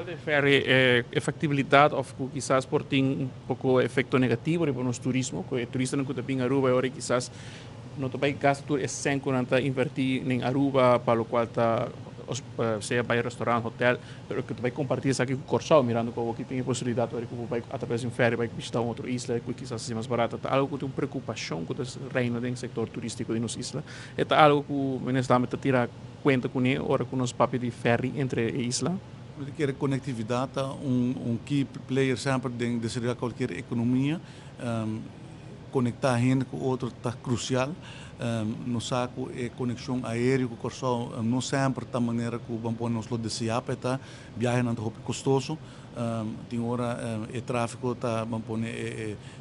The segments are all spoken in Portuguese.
cual difere efectividad o quizás por ti un poco efecto negativo para los turismo, que el turista no puede venir a Aruba ahora quizás no te vai gasto é 100 invertir em Aruba para o qual está seja para restaurante, hotel, pero que tu vai compartilhar isso aqui com o Corsal, mirando como que tem a possibilidade de que vai através de um ferry vai visitar outra isla, que quizás seja mais barata, tá algo que tem uma preocupação com o reino do setor turístico de nossa isla, é algo que o ministério está tirar conta com ele, ora com os papéis de ferry entre a isla. De querer conectividade, key player sempre de qualquer economia, conectar gente com outro está crucial. No saco é conexão aérea com o Corsal, não sempre da maneira que vamos pôr nos lotes de SIAP, tá viagem não é custoso, tem hora é tráfego tá vamos pôr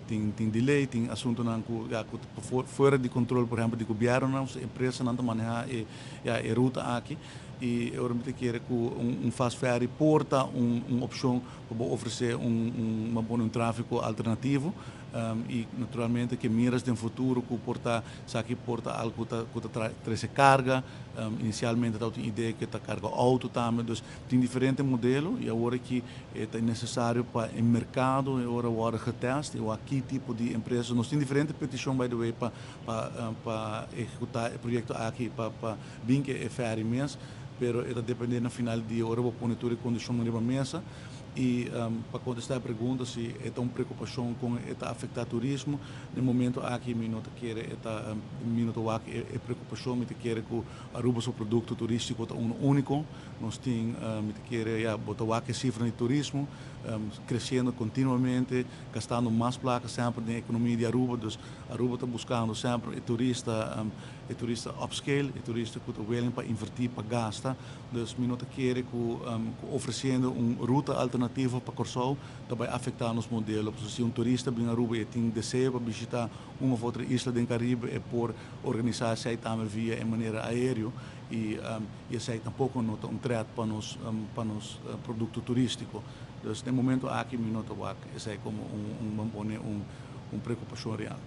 tem delay, tem assunto não que fora de controle, por exemplo, de governo, não empresa não manejar é ruta aqui. E eu realmente quero que fast ferry porta uma opção para oferecer um tráfego alternativo e naturalmente que miras no futuro que porta algo que traz carga inicialmente eu tinha ideia que carga auto também, então tem diferentes modelos e agora que é necessário para o mercado agora geteste e aqui tipo de empresas nós temos diferentes petições by the way para executar o projeto aqui para bem que é ferry mesmo, pero está dependendo no final de hora vou pôr tudo em condição na mesa e para contestar a pergunta se é uma preocupação com afetar o turismo no momento aqui me não quer é preocupação me quer que Aruba seu produto turístico é único nós tem me quer botar aqui cifra de turismo crescendo continuamente gastando mais placas sempre na economia de Aruba então Aruba está buscando sempre turista upscale turista que está willing para investir para gastar então me não quer que oferecendo ruta alternativa para Corsal também afetar nos modelos. Se turista vem a Aruba e tem desejo para visitar uma ou outra isla do Caribe é por organizar se também via de maneira aérea e esse tampouco não threat para nos produto turístico. Então, no momento aqui me nota esse é como preocupação real.